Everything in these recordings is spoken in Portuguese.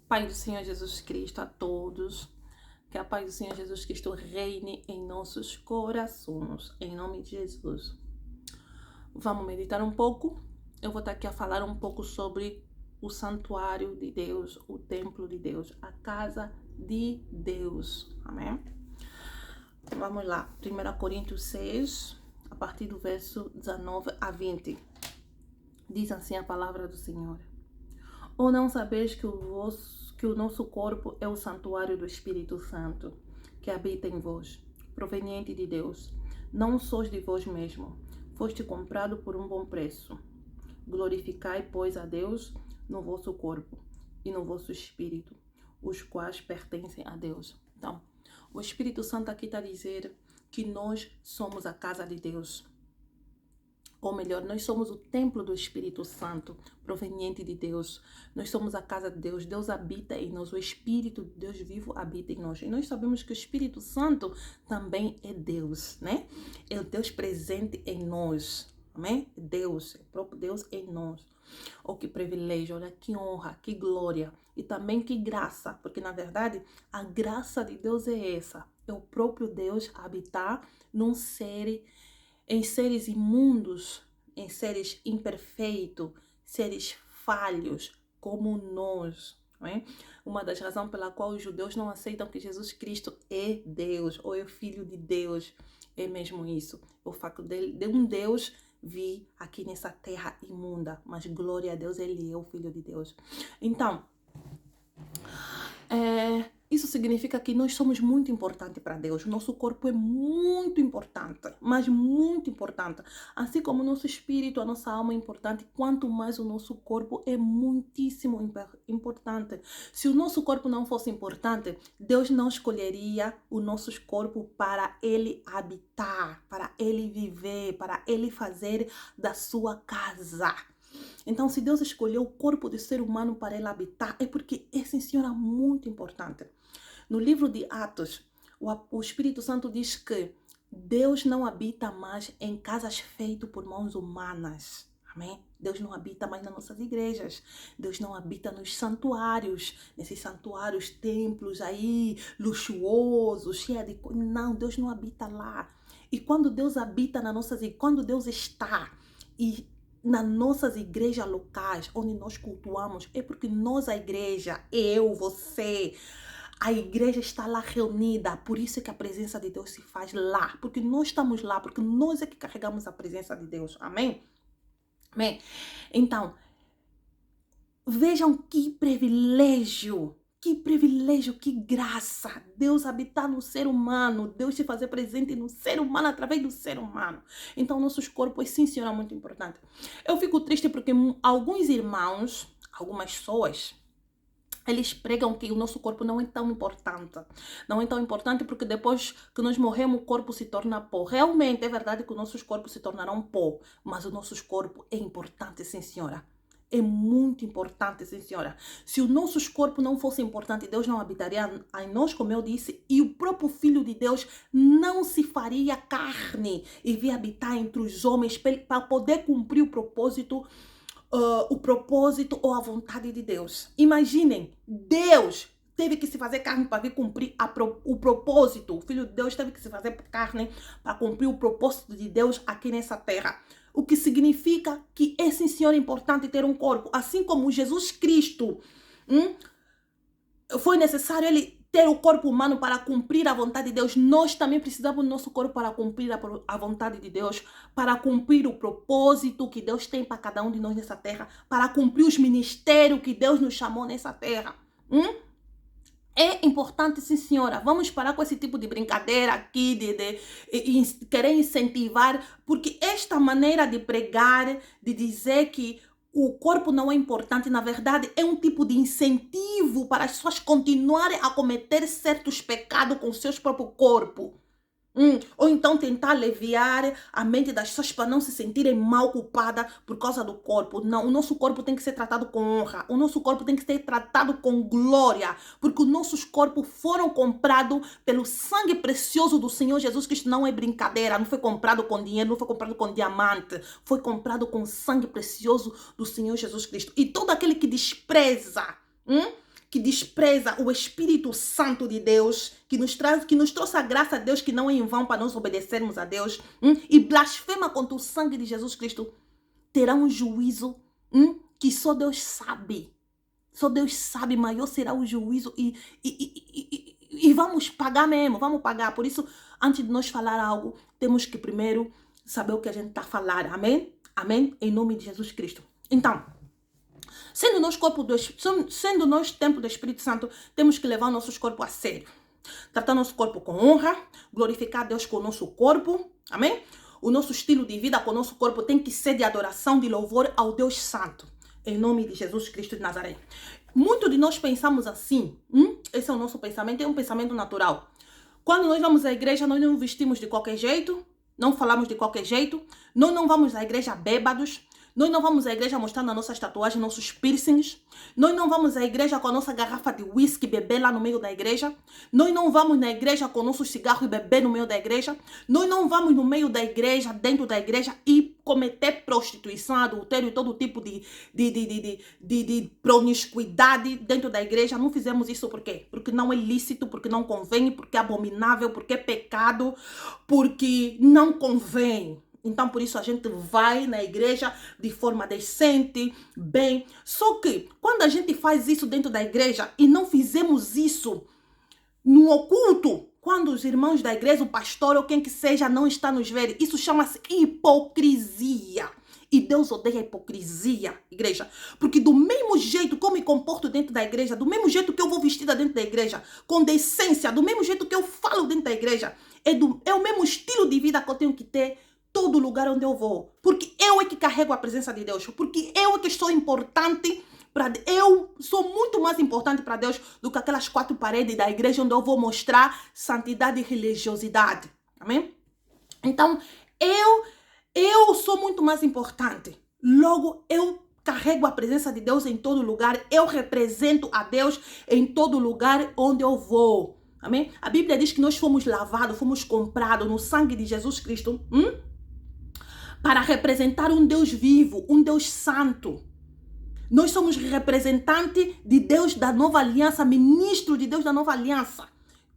Pai do Senhor Jesus Cristo a todos. Que a paz do Senhor Jesus Cristo reine em nossos corações. Em nome de Jesus. Vamos meditar um pouco. Eu vou estar aqui a falar um pouco sobre o santuário de Deus, o templo de Deus, a casa de Deus. Amém? Vamos lá. 1 Coríntios 6, a partir do verso 19 a 20. Diz assim a palavra do Senhor. Ou não sabeis que o nosso corpo é o santuário do Espírito Santo, que habita em vós, proveniente de Deus. Não sois de vós mesmo, foste comprado por um bom preço. Glorificai, pois, a Deus no vosso corpo e no vosso espírito, os quais pertencem a Deus. Então, o Espírito Santo aqui está a dizer que nós somos a casa de Deus. Ou melhor, nós somos o templo do Espírito Santo, proveniente de Deus. Nós somos a casa de Deus. Deus habita em nós. O Espírito de Deus vivo habita em nós. E nós sabemos que o Espírito Santo também é Deus, né? É o Deus presente em nós. Amém? Deus, é o próprio Deus em nós. Oh, que privilégio, olha que honra, que glória. E também que graça, porque na verdade a graça de Deus é essa. É o próprio Deus habitar em seres imundos, em seres imperfeitos, seres falhos, como nós. Não é? Uma das razões pela qual os judeus não aceitam que Jesus Cristo é Deus, ou é o Filho de Deus, é mesmo isso. O fato de um Deus vir aqui nessa terra imunda, mas glória a Deus, Ele é o Filho de Deus. Então, isso significa que nós somos muito importantes para Deus. O nosso corpo é muito importante, mas muito importante. Assim como o nosso espírito, a nossa alma é importante, quanto mais o nosso corpo é muitíssimo importante. Se o nosso corpo não fosse importante, Deus não escolheria o nosso corpo para Ele habitar, para Ele viver, para Ele fazer da sua casa. Então, se Deus escolheu o corpo do ser humano para ele habitar, é porque esse Senhor é muito importante. No livro de Atos, o Espírito Santo diz que Deus não habita mais em casas feitas por mãos humanas. Amém? Deus não habita mais nas nossas igrejas. Deus não habita nos santuários, nesses santuários, templos aí, luxuosos, cheios de coisas. Não, Deus não habita lá. E quando Deus habita nas nossas igrejas, quando Deus está nas nossas igrejas locais, onde nós cultuamos, é porque nós, a igreja, eu, você, a igreja está lá reunida. Por isso é que a presença de Deus se faz lá. Porque nós estamos lá, porque nós é que carregamos a presença de Deus. Amém? Amém? Então, vejam que privilégio. Que privilégio, que graça. Deus habitar no ser humano. Deus se fazer presente no ser humano através do ser humano. Então, nossos corpos, sim, senhora, é muito importante. Eu fico triste porque alguns irmãos, algumas pessoas, eles pregam que o nosso corpo não é tão importante. Não é tão importante porque depois que nós morremos, o corpo se torna pó. Realmente, é verdade que os nossos corpos se tornarão pó. Mas o nosso corpo é importante, sim, senhora. É muito importante, sim, senhora. Se o nosso corpo não fosse importante, Deus não habitaria em nós, como eu disse, e o próprio Filho de Deus não se faria carne e vir habitar entre os homens para poder cumprir o propósito ou a vontade de Deus. Imaginem, Deus teve que se fazer carne para vir cumprir o propósito. O Filho de Deus teve que se fazer carne para cumprir o propósito de Deus aqui nessa terra. O que significa que é, sim, senhor, importante ter um corpo. Assim como Jesus Cristo, foi necessário ele ter o corpo humano para cumprir a vontade de Deus. Nós também precisamos do nosso corpo para cumprir a vontade de Deus, para cumprir o propósito que Deus tem para cada um de nós nessa terra, para cumprir os ministérios que Deus nos chamou nessa terra. É importante, sim, senhora. Vamos parar com esse tipo de brincadeira aqui, de querer incentivar, porque esta maneira de pregar, de dizer que o corpo não é importante, na verdade, é um tipo de incentivo para as pessoas continuarem a cometer certos pecados com seus próprios corpos. Ou então tentar aliviar a mente das pessoas para não se sentirem mal culpadas por causa do corpo. Não, o nosso corpo tem que ser tratado com honra. O nosso corpo tem que ser tratado com glória. Porque os nossos corpos foram comprados pelo sangue precioso do Senhor Jesus Cristo. Não é brincadeira, não foi comprado com dinheiro, não foi comprado com diamante. Foi comprado com sangue precioso do Senhor Jesus Cristo. E todo aquele que despreza que despreza o Espírito Santo de Deus, que nos trouxe a graça de Deus, que não é em vão para nós obedecermos a Deus, e blasfema contra o sangue de Jesus Cristo, terá um juízo que só Deus sabe. Só Deus sabe, maior será o juízo e vamos pagar mesmo, vamos pagar. Por isso, antes de nós falar algo, temos que primeiro saber o que a gente está falando. Amém? Amém? Em nome de Jesus Cristo. Então, sendo nós templo do Espírito Santo, temos que levar nossos corpos a sério. Tratar nosso corpo com honra, glorificar Deus com o nosso corpo. Amém? O nosso estilo de vida com o nosso corpo tem que ser de adoração, de louvor ao Deus Santo. Em nome de Jesus Cristo de Nazaré. Muito de nós pensamos assim. Esse é o nosso pensamento, é um pensamento natural. Quando nós vamos à igreja, nós não vestimos de qualquer jeito, não falamos de qualquer jeito, nós não vamos à igreja bêbados, nós não vamos à igreja mostrando as nossas tatuagens, nossos piercings, nós não vamos à igreja com a nossa garrafa de whisky beber lá no meio da igreja, nós não vamos na igreja com nossos cigarros e beber no meio da igreja, nós não vamos no meio da igreja, dentro da igreja e cometer prostituição, adultério e todo tipo de promiscuidade dentro da igreja. Não fizemos isso por quê? Porque não é lícito, porque não convém, porque é abominável, porque é pecado, porque não convém. Então, por isso, a gente vai na igreja de forma decente, bem. Só que, quando a gente faz isso dentro da igreja e não fizemos isso no oculto, quando os irmãos da igreja, o pastor ou quem que seja não está nos vendo, isso chama-se hipocrisia. E Deus odeia a hipocrisia, igreja. Porque do mesmo jeito que eu me comporto dentro da igreja, do mesmo jeito que eu vou vestida dentro da igreja, com decência, do mesmo jeito que eu falo dentro da igreja, é o mesmo estilo de vida que eu tenho que ter todo lugar onde eu vou. Porque eu é que carrego a presença de Deus. Porque eu é que sou importante para Deus. Eu sou muito mais importante para Deus do que aquelas 4 paredes da igreja onde eu vou mostrar santidade e religiosidade. Amém? Então, eu sou muito mais importante. Logo, eu carrego a presença de Deus em todo lugar. Eu represento a Deus em todo lugar onde eu vou. Amém? A Bíblia diz que nós fomos lavados, fomos comprados no sangue de Jesus Cristo. Para representar um Deus vivo, um Deus santo. Nós somos representantes de Deus da nova aliança, ministro de Deus da nova aliança.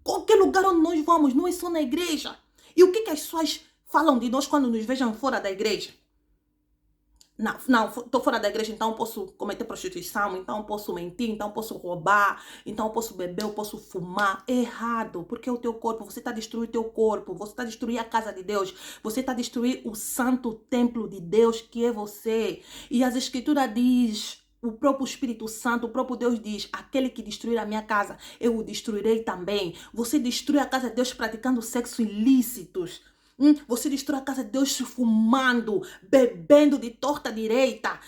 Qualquer lugar onde nós vamos, não é só na igreja. E o que as pessoas falam de nós quando nos vejam fora da igreja? Não, estou fora da igreja, então eu posso cometer prostituição, então eu posso mentir, então eu posso roubar, então eu posso beber, eu posso fumar. Errado, porque é o teu corpo, você está destruindo o teu corpo, você está destruindo a casa de Deus, você está destruindo o santo templo de Deus que é você. E as escrituras diz, o próprio Espírito Santo, o próprio Deus diz, aquele que destruir a minha casa, eu o destruirei também. Você destrui a casa de Deus praticando sexo ilícitos. Você destrói a casa de Deus fumando, bebendo de torta direita,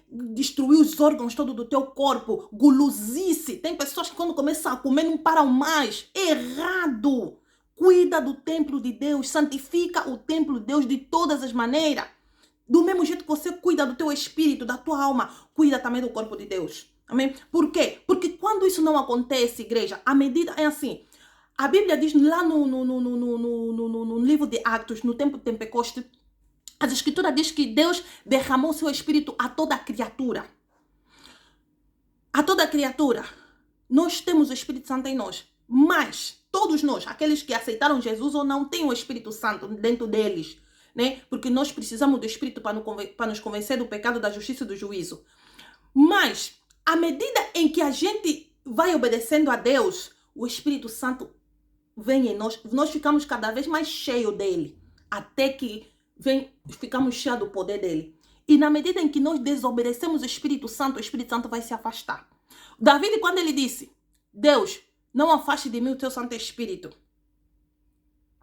destruir os órgãos todos do teu corpo, gulosice. Tem pessoas que quando começam a comer não param mais. Errado. Cuida do templo de Deus, santifica o templo de Deus de todas as maneiras. Do mesmo jeito que você cuida do teu espírito, da tua alma, cuida também do corpo de Deus. Amém? Por quê? Porque quando isso não acontece, igreja, a medida é assim. A Bíblia diz lá no livro de Atos, no tempo de Pentecoste, as escrituras diz que Deus derramou seu espírito a toda a criatura. A toda a criatura. Nós temos o Espírito Santo em nós. Mas todos nós, aqueles que aceitaram Jesus ou não, têm o Espírito Santo dentro deles. Né? Porque nós precisamos do Espírito para nos convencer do pecado, da justiça e do juízo. Mas, à medida em que a gente vai obedecendo a Deus, o Espírito Santo vem em nós, nós ficamos cada vez mais cheios dele, até que ficamos cheios do poder dele. E na medida em que nós desobedecemos o Espírito Santo vai se afastar. Davi, quando ele disse, Deus, não afaste de mim o teu Santo Espírito.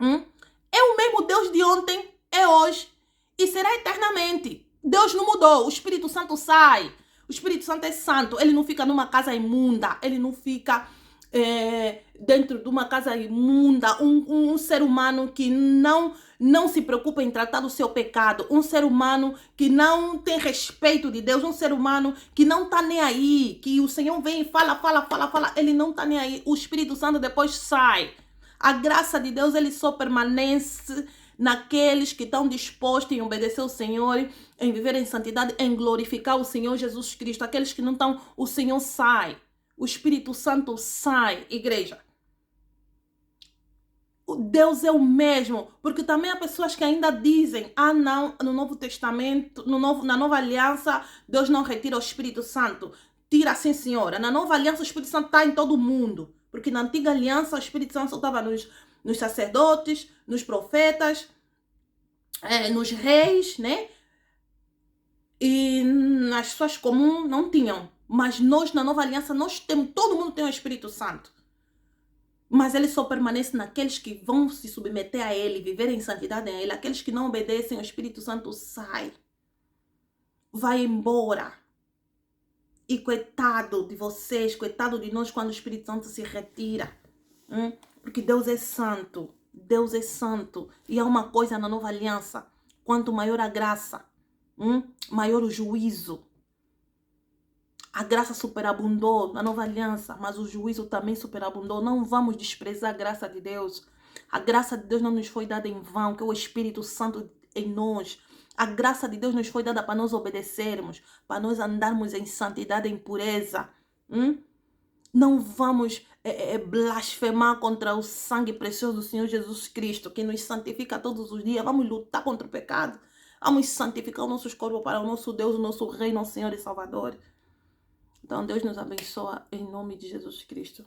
É o mesmo Deus de ontem, é hoje e será eternamente. Deus não mudou, o Espírito Santo sai. O Espírito Santo é santo, ele não fica numa casa imunda, ele não fica dentro de uma casa imunda, um ser humano que não se preocupa em tratar do seu pecado, um ser humano que não tem respeito de Deus, um ser humano que não está nem aí, que o Senhor vem e fala, ele não está nem aí, o Espírito Santo depois sai. A graça de Deus, ele só permanece naqueles que estão dispostos em obedecer ao Senhor, em viver em santidade, em glorificar o Senhor Jesus Cristo. Aqueles que não estão, o Senhor sai. o Espírito Santo sai, igreja. O Deus é o mesmo, porque também há pessoas que ainda dizem, não, no Novo Testamento, na Nova Aliança, Deus não retira o Espírito Santo. Tira, sim, senhora. Na Nova Aliança, o Espírito Santo está em todo mundo, porque na Antiga Aliança, o Espírito Santo estava nos sacerdotes, nos profetas, nos reis, né? E nas pessoas comuns não tinham. Mas nós, na Nova Aliança, nós temos, todo mundo tem o Espírito Santo. Mas ele só permanece naqueles que vão se submeter a ele, viver em santidade a ele. Aqueles que não obedecem, o Espírito Santo sai. Vai embora. E coitado de vocês, coitado de nós quando o Espírito Santo se retira. Porque Deus é santo. Deus é santo. E há uma coisa na nova aliança. Quanto maior a graça, maior o juízo. A graça superabundou na nova aliança, mas o juízo também superabundou. Não vamos desprezar a graça de Deus. A graça de Deus não nos foi dada em vão, que é o Espírito Santo em nós. A graça de Deus nos foi dada para nós obedecermos, para nós andarmos em santidade, em pureza. Não vamos blasfemar contra o sangue precioso do Senhor Jesus Cristo, que nos santifica todos os dias. Vamos lutar contra o pecado. Vamos santificar os nossos corpos para o nosso Deus, o nosso Rei, nosso Senhor e Salvador. Então, Deus nos abençoa em nome de Jesus Cristo.